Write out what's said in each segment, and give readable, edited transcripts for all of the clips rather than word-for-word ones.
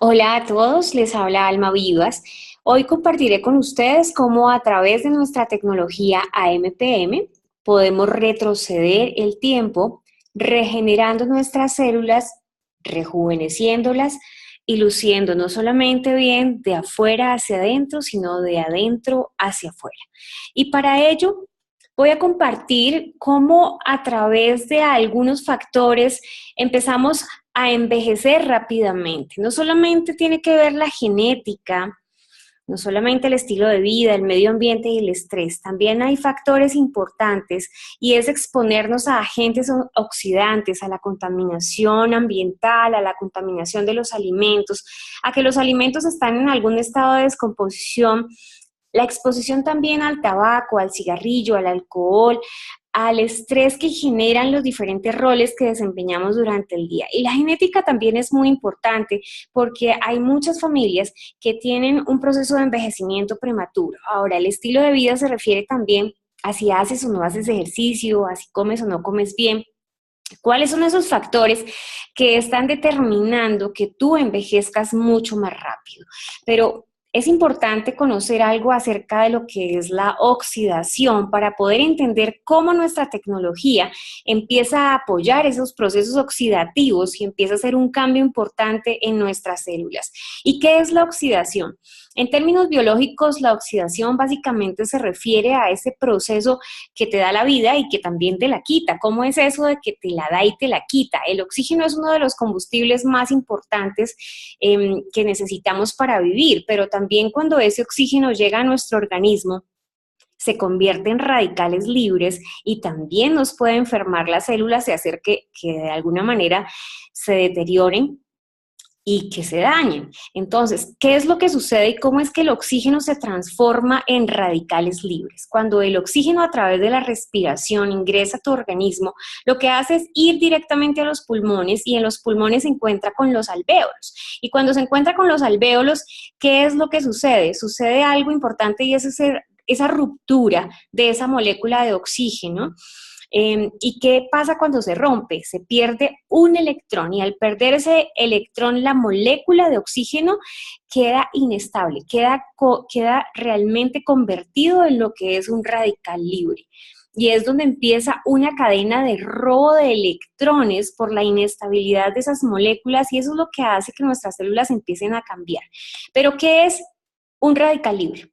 Hola a todos, les habla Alma Vivas. Hoy compartiré con ustedes cómo a través de nuestra tecnología AMPM podemos retroceder el tiempo, regenerando nuestras células, rejuveneciéndolas y luciendo no solamente bien de afuera hacia adentro, sino de adentro hacia afuera. Y para ello voy a compartir cómo a través de algunos factores empezamos a envejecer rápidamente. No solamente tiene que ver la genética, no solamente el estilo de vida, el medio ambiente y el estrés, también hay factores importantes y es exponernos a agentes oxidantes, a la contaminación ambiental, a la contaminación de los alimentos, a que los alimentos están en algún estado de descomposición, la exposición también al tabaco, al cigarrillo, al alcohol, al estrés que generan los diferentes roles que desempeñamos durante el día. Y la genética también es muy importante porque hay muchas familias que tienen un proceso de envejecimiento prematuro. Ahora, el estilo de vida se refiere también a si haces o no haces ejercicio, a si comes o no comes bien. ¿Cuáles son esos factores que están determinando que tú envejezcas mucho más rápido? Pero es importante conocer algo acerca de lo que es la oxidación para poder entender cómo nuestra tecnología empieza a apoyar esos procesos oxidativos y empieza a hacer un cambio importante en nuestras células. ¿Y qué es la oxidación? En términos biológicos, la oxidación básicamente se refiere a ese proceso que te da la vida y que también te la quita. ¿Cómo es eso de que te la da y te la quita? El oxígeno es uno de los combustibles más importantes que necesitamos para vivir, pero también cuando ese oxígeno llega a nuestro organismo, se convierte en radicales libres y también nos puede enfermar las células y hacer que de alguna manera se deterioren y que se dañen. Entonces, ¿qué es lo que sucede y cómo es que el oxígeno se transforma en radicales libres? Cuando el oxígeno a través de la respiración ingresa a tu organismo, lo que hace es ir directamente a los pulmones y en los pulmones se encuentra con los alvéolos. Y cuando se encuentra con los alvéolos, ¿qué es lo que sucede? Sucede algo importante y es esa ruptura de esa molécula de oxígeno. ¿Y qué pasa cuando se rompe? Se pierde un electrón y al perder ese electrón la molécula de oxígeno queda inestable, queda realmente convertido en lo que es un radical libre. Y es donde empieza una cadena de robo de electrones por la inestabilidad de esas moléculas y eso es lo que hace que nuestras células empiecen a cambiar. Pero ¿qué es un radical libre?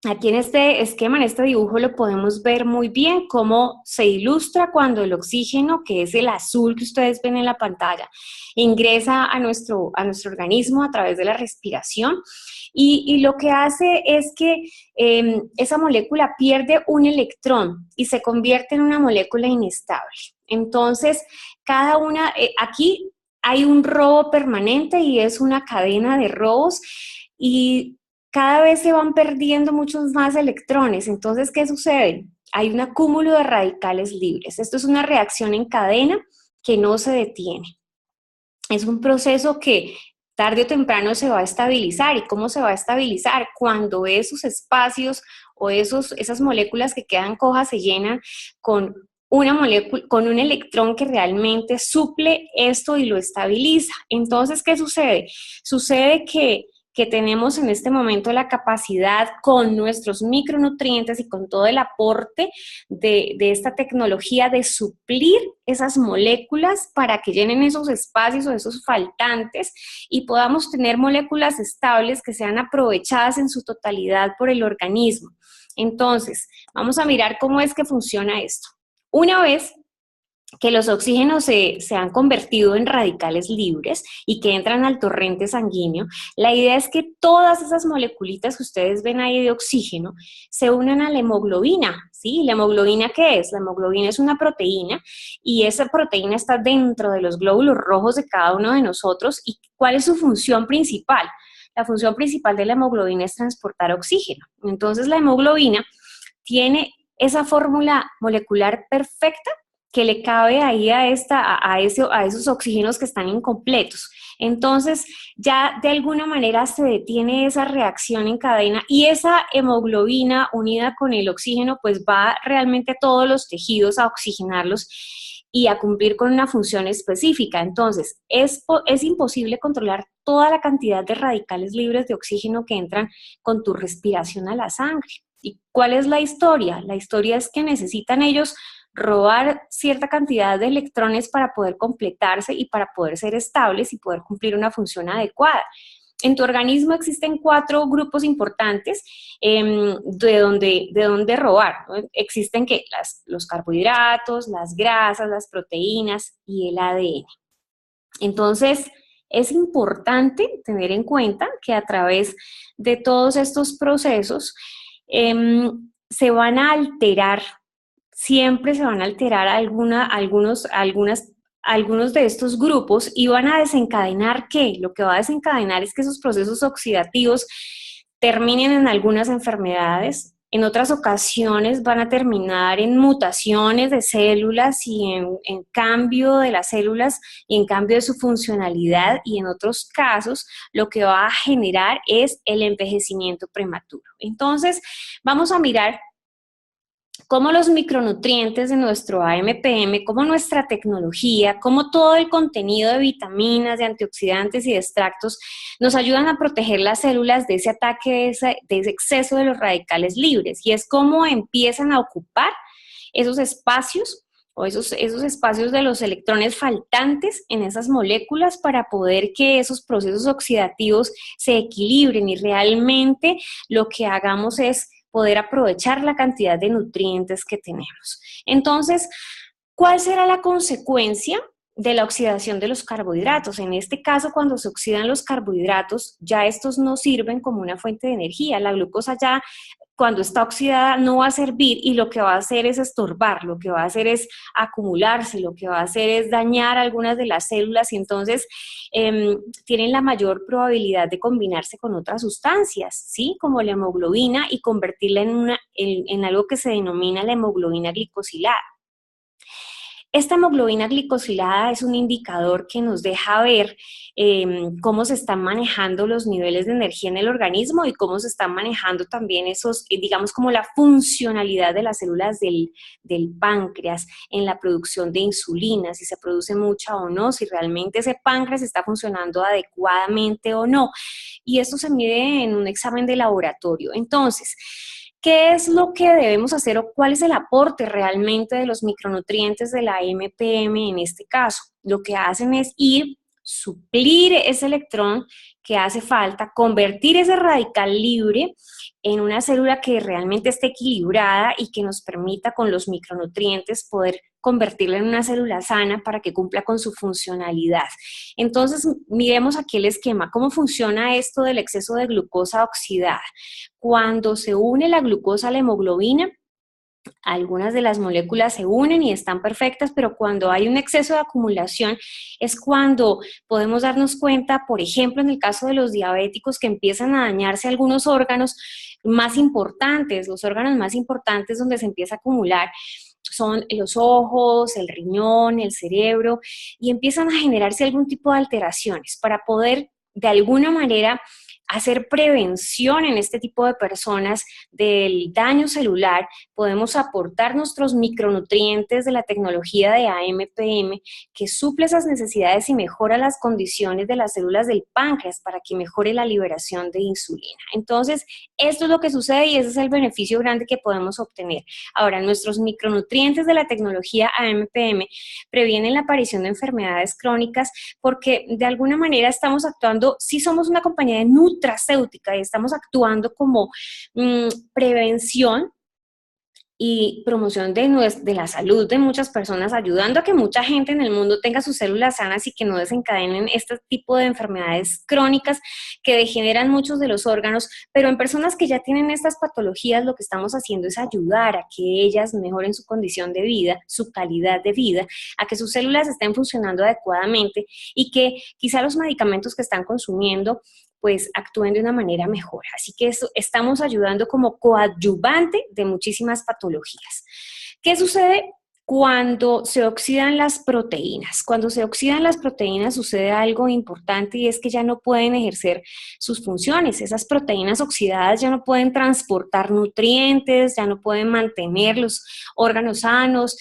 Aquí en este esquema, en este dibujo, lo podemos ver muy bien cómo se ilustra cuando el oxígeno, que es el azul que ustedes ven en la pantalla, ingresa a nuestro organismo a través de la respiración y lo que hace es que esa molécula pierde un electrón y se convierte en una molécula inestable. Entonces, aquí hay un robo permanente y es una cadena de robos y cada vez se van perdiendo muchos más electrones. Entonces, ¿qué sucede? Hay un acúmulo de radicales libres. Esto es una reacción en cadena que no se detiene. Es un proceso que tarde o temprano se va a estabilizar. ¿Y cómo se va a estabilizar? Cuando esos espacios o esas moléculas que quedan cojas se llenan con una molécula, con un electrón que realmente suple esto y lo estabiliza. Entonces, ¿qué sucede? Sucede que tenemos en este momento la capacidad con nuestros micronutrientes y con todo el aporte de esta tecnología de suplir esas moléculas para que llenen esos espacios o esos faltantes y podamos tener moléculas estables que sean aprovechadas en su totalidad por el organismo. Entonces, vamos a mirar cómo es que funciona esto. Una vez que los oxígenos se han convertido en radicales libres y que entran al torrente sanguíneo, la idea es que todas esas moleculitas que ustedes ven ahí de oxígeno se unan a la hemoglobina, ¿sí? ¿La hemoglobina qué es? La hemoglobina es una proteína y esa proteína está dentro de los glóbulos rojos de cada uno de nosotros. ¿Y cuál es su función principal? La función principal de la hemoglobina es transportar oxígeno. Entonces la hemoglobina tiene esa fórmula molecular perfecta que le cabe ahí a esos oxígenos que están incompletos. Entonces, ya de alguna manera se detiene esa reacción en cadena y esa hemoglobina unida con el oxígeno, pues va realmente a todos los tejidos a oxigenarlos y a cumplir con una función específica. Entonces, es imposible controlar toda la cantidad de radicales libres de oxígeno que entran con tu respiración a la sangre. ¿Y cuál es la historia? La historia es que necesitan ellos robar cierta cantidad de electrones para poder completarse y para poder ser estables y poder cumplir una función adecuada. En tu organismo existen 4 grupos importantes de donde robar, ¿no? Existen los carbohidratos, las grasas, las proteínas y el ADN. Entonces, es importante tener en cuenta que a través de todos estos procesos se van a alterar, siempre se van a alterar algunos de estos grupos y van a desencadenar ¿qué? Lo que va a desencadenar es que esos procesos oxidativos terminen en algunas enfermedades, en otras ocasiones van a terminar en mutaciones de células y en cambio de las células y en cambio de su funcionalidad, y en otros casos lo que va a generar es el envejecimiento prematuro. Entonces, vamos a mirar cómo los micronutrientes de nuestro AMPM, cómo nuestra tecnología, cómo todo el contenido de vitaminas, de antioxidantes y de extractos nos ayudan a proteger las células de ese ataque, de ese exceso de los radicales libres. Y es cómo empiezan a ocupar esos espacios o esos espacios de los electrones faltantes en esas moléculas para poder que esos procesos oxidativos se equilibren y realmente lo que hagamos es poder aprovechar la cantidad de nutrientes que tenemos. Entonces, ¿cuál será la consecuencia de la oxidación de los carbohidratos? En este caso, cuando se oxidan los carbohidratos, ya estos no sirven como una fuente de energía. La glucosa ya, cuando está oxidada, no va a servir y lo que va a hacer es estorbar, lo que va a hacer es acumularse, lo que va a hacer es dañar algunas de las células y entonces tienen la mayor probabilidad de combinarse con otras sustancias, ¿sí? Como la hemoglobina y convertirla en algo que se denomina la hemoglobina glicosilada. Esta hemoglobina glicosilada es un indicador que nos deja ver cómo se están manejando los niveles de energía en el organismo y cómo se están manejando también esos, digamos, como la funcionalidad de las células del páncreas en la producción de insulina, si se produce mucha o no, si realmente ese páncreas está funcionando adecuadamente o no. Y esto se mide en un examen de laboratorio. Entonces, ¿qué es lo que debemos hacer o cuál es el aporte realmente de los micronutrientes de la MPM en este caso? Lo que hacen es ir, suplir ese electrón que hace falta, convertir ese radical libre en una célula que realmente esté equilibrada y que nos permita con los micronutrientes poder convertirla en una célula sana para que cumpla con su funcionalidad. Entonces, miremos aquí el esquema. ¿Cómo funciona esto del exceso de glucosa oxidada? Cuando se une la glucosa a la hemoglobina, algunas de las moléculas se unen y están perfectas, pero cuando hay un exceso de acumulación es cuando podemos darnos cuenta, por ejemplo, en el caso de los diabéticos, que empiezan a dañarse algunos órganos más importantes. Los órganos más importantes donde se empieza a acumular son los ojos, el riñón, el cerebro, y empiezan a generarse algún tipo de alteraciones para poder de alguna manera hacer prevención en este tipo de personas del daño celular. Podemos aportar nuestros micronutrientes de la tecnología de AMPM que suple esas necesidades y mejora las condiciones de las células del páncreas para que mejore la liberación de insulina. Entonces, esto es lo que sucede y ese es el beneficio grande que podemos obtener. Ahora, nuestros micronutrientes de la tecnología AMPM previenen la aparición de enfermedades crónicas porque de alguna manera estamos actuando, sí somos una compañía de nutracéutica y estamos actuando como prevención y promoción de la salud de muchas personas, ayudando a que mucha gente en el mundo tenga sus células sanas y que no desencadenen este tipo de enfermedades crónicas que degeneran muchos de los órganos, pero en personas que ya tienen estas patologías lo que estamos haciendo es ayudar a que ellas mejoren su condición de vida, su calidad de vida, a que sus células estén funcionando adecuadamente y que quizá los medicamentos que están consumiendo pues actúen de una manera mejor. Así que estamos ayudando como coadyuvante de muchísimas patologías. ¿Qué sucede Cuando se oxidan las proteínas. Cuando se oxidan las proteínas sucede algo importante y es que ya no pueden ejercer sus funciones. Esas proteínas oxidadas ya no pueden transportar nutrientes, ya no pueden mantener los órganos sanos,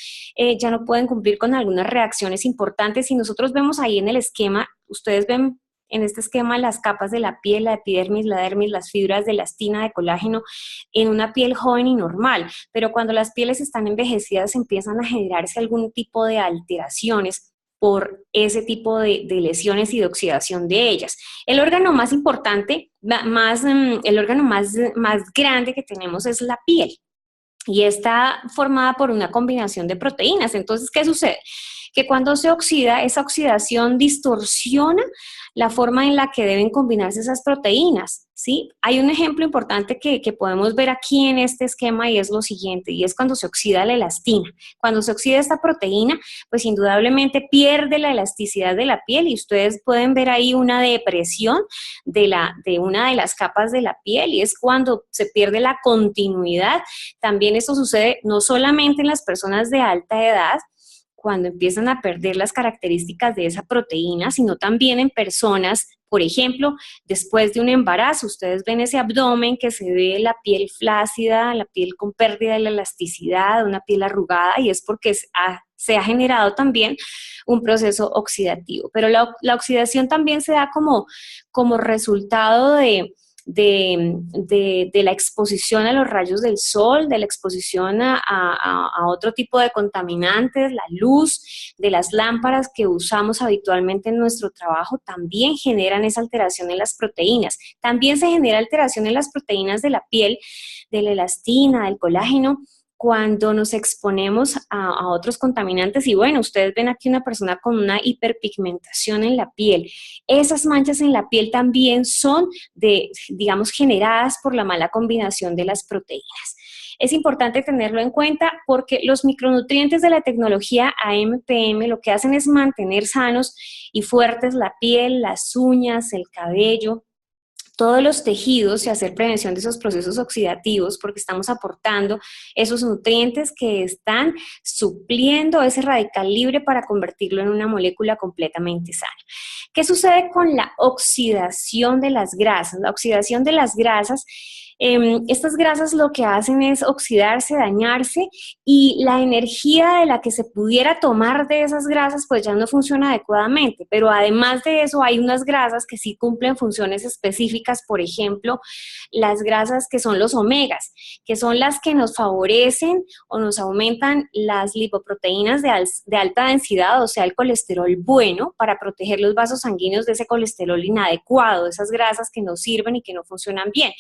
ya no pueden cumplir con algunas reacciones importantes. Y nosotros vemos ahí en el esquema, ustedes ven en este esquema las capas de la piel, la epidermis, la dermis, las fibras de elastina, de colágeno, en una piel joven y normal, pero cuando las pieles están envejecidas empiezan a generarse algún tipo de alteraciones por ese tipo de lesiones y de oxidación de ellas. El órgano más importante, el órgano más grande que tenemos es la piel y está formada por una combinación de proteínas. Entonces, ¿qué sucede? Que cuando se oxida, esa oxidación distorsiona la forma en la que deben combinarse esas proteínas, ¿sí? Hay un ejemplo importante que podemos ver aquí en este esquema y es lo siguiente, y es cuando se oxida la elastina. Cuando se oxida esta proteína, pues indudablemente pierde la elasticidad de la piel y ustedes pueden ver ahí una depresión de una de las capas de la piel y es cuando se pierde la continuidad. También esto sucede no solamente en las personas de alta edad, cuando empiezan a perder las características de esa proteína, sino también en personas, por ejemplo, después de un embarazo. Ustedes ven ese abdomen que se ve la piel flácida, la piel con pérdida de la elasticidad, una piel arrugada, y es porque se ha generado también un proceso oxidativo. Pero la oxidación también se da como resultado de la exposición a los rayos del sol, de la exposición a otro tipo de contaminantes, la luz de las lámparas que usamos habitualmente en nuestro trabajo, también generan esa alteración en las proteínas. También se genera alteración en las proteínas de la piel, de la elastina, del colágeno, cuando nos exponemos a otros contaminantes. Y bueno, ustedes ven aquí una persona con una hiperpigmentación en la piel. Esas manchas en la piel también son digamos, generadas por la mala combinación de las proteínas. Es importante tenerlo en cuenta porque los micronutrientes de la tecnología AMPM lo que hacen es mantener sanos y fuertes la piel, las uñas, el cabello, todos los tejidos y hacer prevención de esos procesos oxidativos porque estamos aportando esos nutrientes que están supliendo ese radical libre para convertirlo en una molécula completamente sana. ¿Qué sucede con la oxidación de las grasas? La oxidación de las grasas, estas grasas lo que hacen es oxidarse, dañarse y la energía de la que se pudiera tomar de esas grasas pues ya no funciona adecuadamente, pero además de eso hay unas grasas que sí cumplen funciones específicas, por ejemplo, las grasas que son los omegas, que son las que nos favorecen o nos aumentan las lipoproteínas de alta densidad, o sea, el colesterol bueno para proteger los vasos sanguíneos de ese colesterol inadecuado, de esas grasas que no sirven y que no funcionan bien.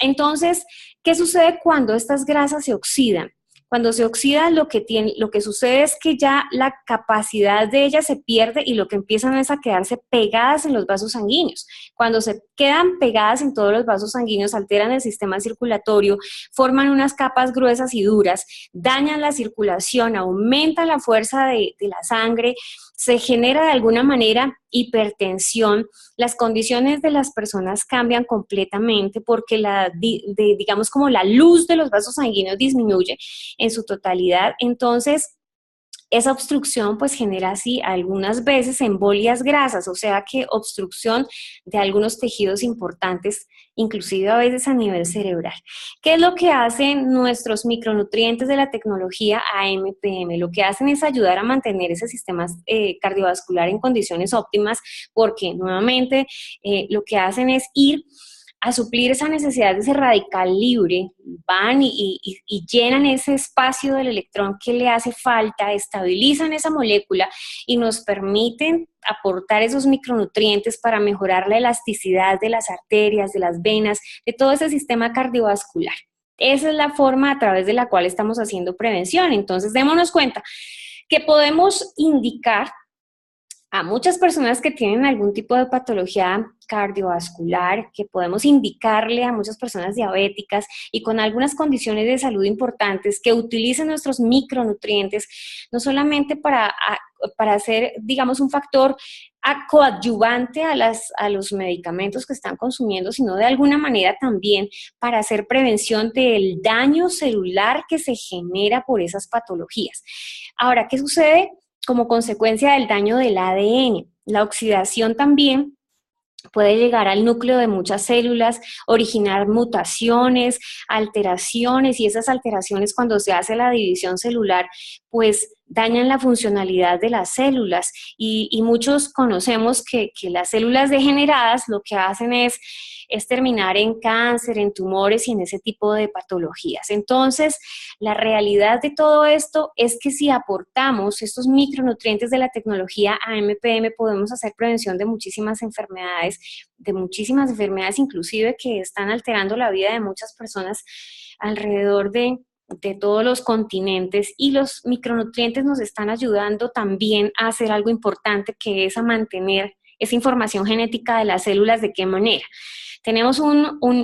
Entonces, ¿qué sucede cuando estas grasas se oxidan? Cuando se oxidan, lo que sucede es que ya la capacidad de ellas se pierde y lo que empiezan es a quedarse pegadas en los vasos sanguíneos. Cuando se quedan pegadas en todos los vasos sanguíneos, alteran el sistema circulatorio, forman unas capas gruesas y duras, dañan la circulación, aumentan la fuerza de la sangre, se genera de alguna manera hipertensión, las condiciones de las personas cambian completamente porque digamos como la luz de los vasos sanguíneos disminuye en su totalidad. Entonces, esa obstrucción pues genera así algunas veces embolias grasas, o sea que obstrucción de algunos tejidos importantes, inclusive a veces a nivel cerebral. ¿Qué es lo que hacen nuestros micronutrientes de la tecnología AMPM? Lo que hacen es ayudar a mantener ese sistema cardiovascular en condiciones óptimas porque nuevamente lo que hacen es ir a suplir esa necesidad de ese radical libre, van y llenan ese espacio del electrón que le hace falta, estabilizan esa molécula y nos permiten aportar esos micronutrientes para mejorar la elasticidad de las arterias, de las venas, de todo ese sistema cardiovascular. Esa es la forma a través de la cual estamos haciendo prevención. Entonces, démonos cuenta que podemos indicar A muchas personas que tienen algún tipo de patología cardiovascular, que podemos indicarle a muchas personas diabéticas y con algunas condiciones de salud importantes que utilicen nuestros micronutrientes, no solamente para ser, digamos, un factor coadyuvante a los medicamentos que están consumiendo, sino de alguna manera también para hacer prevención del daño celular que se genera por esas patologías. Ahora, ¿qué sucede como consecuencia del daño del ADN? La oxidación también puede llegar al núcleo de muchas células, originar mutaciones, alteraciones, y esas alteraciones, cuando se hace la división celular, pues dañan la funcionalidad de las células, y muchos conocemos que las células degeneradas lo que hacen es terminar en cáncer, en tumores y en ese tipo de patologías. Entonces, la realidad de todo esto es que si aportamos estos micronutrientes de la tecnología AMPM, podemos hacer prevención de muchísimas enfermedades inclusive que están alterando la vida de muchas personas alrededor de todos los continentes, y los micronutrientes nos están ayudando también a hacer algo importante, que es a mantener esa información genética de las células. ¿De qué manera? Tenemos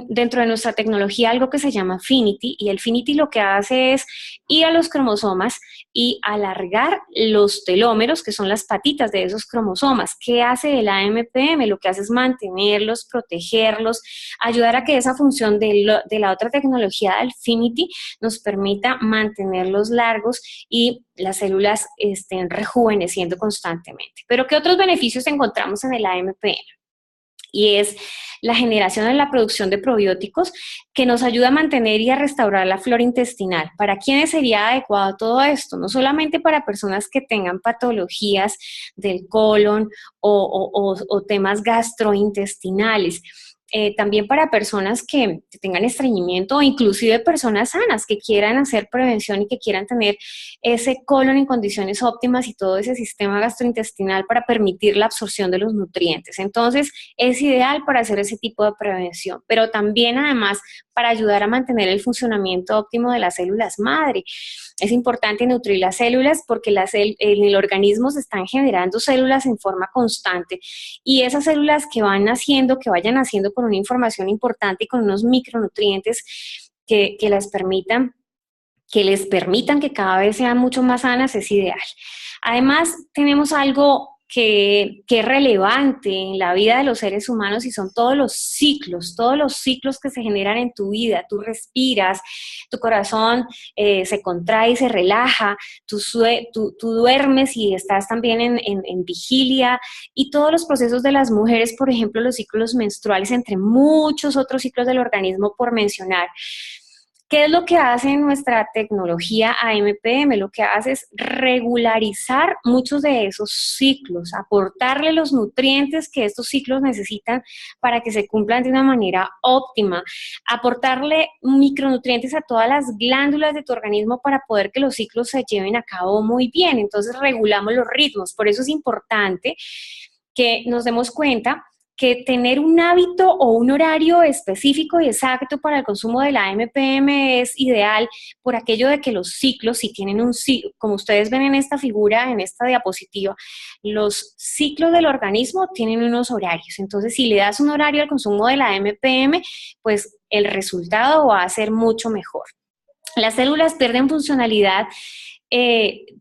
dentro de nuestra tecnología algo que se llama Affinity, y el Affinity lo que hace es ir a los cromosomas y alargar los telómeros, que son las patitas de esos cromosomas. ¿Qué hace el AMPM? Lo que hace es mantenerlos, protegerlos, ayudar a que esa función de la otra tecnología, el Affinity, nos permita mantenerlos largos y las células estén rejuveneciendo constantemente. Pero ¿qué otros beneficios encontramos en el AMPM? Y es la generación de la producción de probióticos, que nos ayuda a mantener y a restaurar la flora intestinal. ¿Para quiénes sería adecuado todo esto? No solamente para personas que tengan patologías del colon o temas gastrointestinales, también para personas que tengan estreñimiento, o inclusive personas sanas que quieran hacer prevención y que quieran tener ese colon en condiciones óptimas y todo ese sistema gastrointestinal para permitir la absorción de los nutrientes. Entonces, es ideal para hacer ese tipo de prevención, pero también además para ayudar a mantener el funcionamiento óptimo de las células madre. Es importante nutrir las células porque en el organismo se están generando células en forma constante, y esas células que van naciendo, que vayan naciendo con una información importante y con unos micronutrientes que les permitan que cada vez sean mucho más sanas, es ideal. Además, tenemos algo que es relevante en la vida de los seres humanos, y son todos los ciclos que se generan en tu vida. Tú respiras, tu corazón se contrae y se relaja, tú duermes y estás también en vigilia, y todos los procesos de las mujeres, por ejemplo, los ciclos menstruales, entre muchos otros ciclos del organismo, por mencionar. ¿Qué es lo que hace nuestra tecnología AMPM? Lo que hace es regularizar muchos de esos ciclos, aportarle los nutrientes que estos ciclos necesitan para que se cumplan de una manera óptima, aportarle micronutrientes a todas las glándulas de tu organismo para poder que los ciclos se lleven a cabo muy bien. Entonces regulamos los ritmos. Por eso es importante que nos demos cuenta que tener un hábito o un horario específico y exacto para el consumo de la MPM es ideal, por aquello de que los ciclos, si tienen un ciclo, como ustedes ven en esta figura, en esta diapositiva, los ciclos del organismo tienen unos horarios. Entonces, si le das un horario al consumo de la MPM, pues el resultado va a ser mucho mejor. Las células pierden funcionalidad.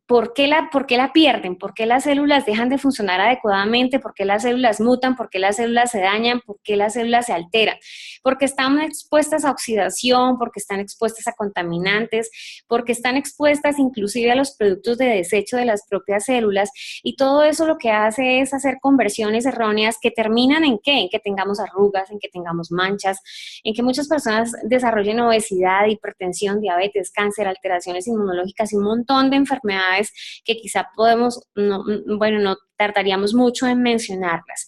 ¿Por qué la pierden? ¿Por qué las células dejan de funcionar adecuadamente? ¿Por qué las células mutan? ¿Por qué las células se dañan? ¿Por qué las células se alteran? Porque están expuestas a oxidación, porque están expuestas a contaminantes, porque están expuestas inclusive a los productos de desecho de las propias células, y todo eso lo que hace es hacer conversiones erróneas que terminan ¿en qué? En que tengamos arrugas, en que tengamos manchas, en que muchas personas desarrollen obesidad, hipertensión, diabetes, cáncer, alteraciones inmunológicas y un montón de enfermedades que quizá no tardaríamos mucho en mencionarlas.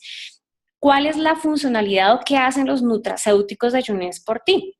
¿Cuál es la funcionalidad o qué hacen los nutracéuticos de Jeunesse por ti?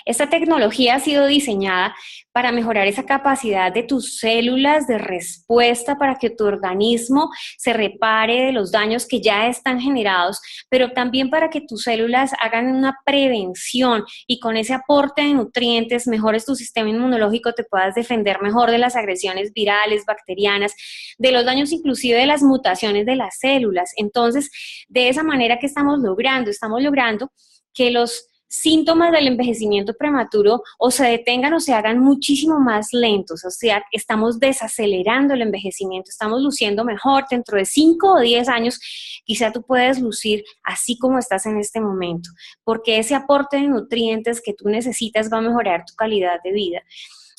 Esta tecnología ha sido diseñada para mejorar esa capacidad de tus células de respuesta para que tu organismo se repare de los daños que ya están generados, pero también para que tus células hagan una prevención y con ese aporte de nutrientes mejores tu sistema inmunológico, te puedas defender mejor de las agresiones virales, bacterianas, de los daños inclusive de las mutaciones de las células. Entonces, de esa manera que estamos logrando que los síntomas del envejecimiento prematuro o se detengan o se hagan muchísimo más lentos, o sea, estamos desacelerando el envejecimiento, estamos luciendo mejor. Dentro de 5 o 10 años, quizá tú puedes lucir así como estás en este momento, porque ese aporte de nutrientes que tú necesitas va a mejorar tu calidad de vida.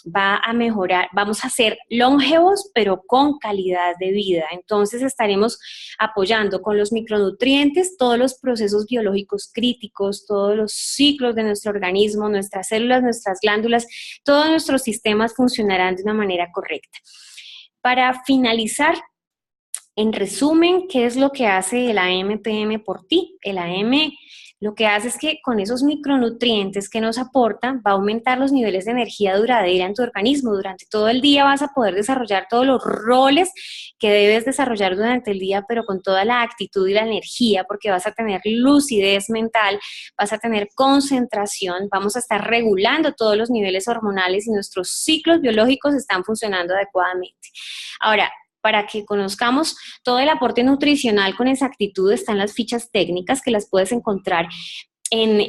Va a mejorar, vamos a ser longevos, pero con calidad de vida. Entonces estaremos apoyando con los micronutrientes todos los procesos biológicos críticos, todos los ciclos de nuestro organismo, nuestras células, nuestras glándulas, todos nuestros sistemas funcionarán de una manera correcta. Para finalizar, en resumen, ¿qué es lo que hace el AMPM por ti? El AM lo que hace es que con esos micronutrientes que nos aportan, va a aumentar los niveles de energía duradera en tu organismo. Durante todo el día vas a poder desarrollar todos los roles que debes desarrollar durante el día, pero con toda la actitud y la energía, porque vas a tener lucidez mental, vas a tener concentración, vamos a estar regulando todos los niveles hormonales y nuestros ciclos biológicos están funcionando adecuadamente. Ahora, para que conozcamos todo el aporte nutricional con exactitud, están las fichas técnicas que las puedes encontrar en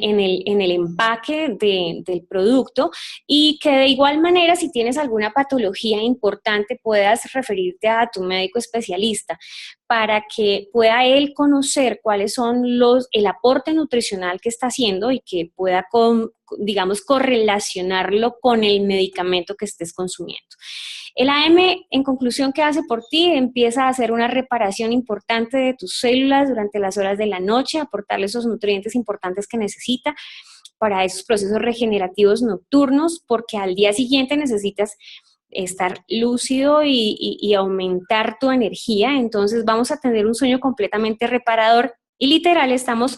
el empaque del producto, y que de igual manera, si tienes alguna patología importante, puedas referirte a tu médico especialista para que pueda él conocer cuáles son el aporte nutricional que está haciendo y que pueda, digamos, correlacionarlo con el medicamento que estés consumiendo. El AM, en conclusión, ¿qué hace por ti? Empieza a hacer una reparación importante de tus células durante las horas de la noche, aportarle esos nutrientes importantes que necesita para esos procesos regenerativos nocturnos, porque al día siguiente necesitas estar lúcido y aumentar tu energía. Entonces vamos a tener un sueño completamente reparador y literal estamos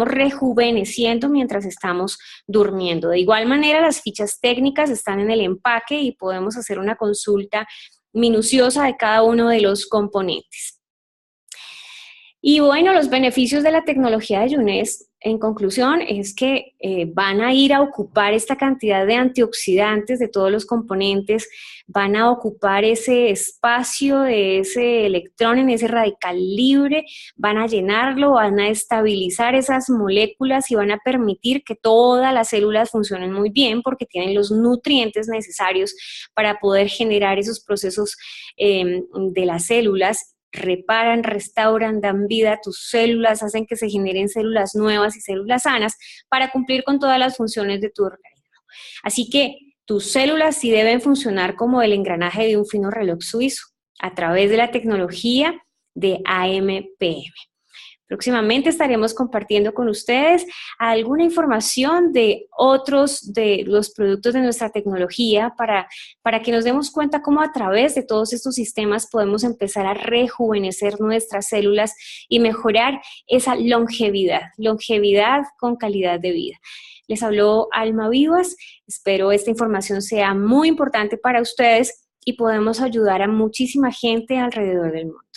rejuveneciendo mientras estamos durmiendo. De igual manera, las fichas técnicas están en el empaque y podemos hacer una consulta minuciosa de cada uno de los componentes. Y bueno, los beneficios de la tecnología de Younes, en conclusión, es que van a ir a ocupar esta cantidad de antioxidantes de todos los componentes, van a ocupar ese espacio de ese electrón en ese radical libre, van a llenarlo, van a estabilizar esas moléculas y van a permitir que todas las células funcionen muy bien porque tienen los nutrientes necesarios para poder generar esos procesos de las células. Reparan, restauran, dan vida a tus células, hacen que se generen células nuevas y células sanas para cumplir con todas las funciones de tu organismo. Así que tus células sí deben funcionar como el engranaje de un fino reloj suizo a través de la tecnología de AMPM. Próximamente estaremos compartiendo con ustedes alguna información de otros de los productos de nuestra tecnología para que nos demos cuenta cómo a través de todos estos sistemas podemos empezar a rejuvenecer nuestras células y mejorar esa longevidad con calidad de vida. Les habló Alma Vivas, espero esta información sea muy importante para ustedes y podemos ayudar a muchísima gente alrededor del mundo.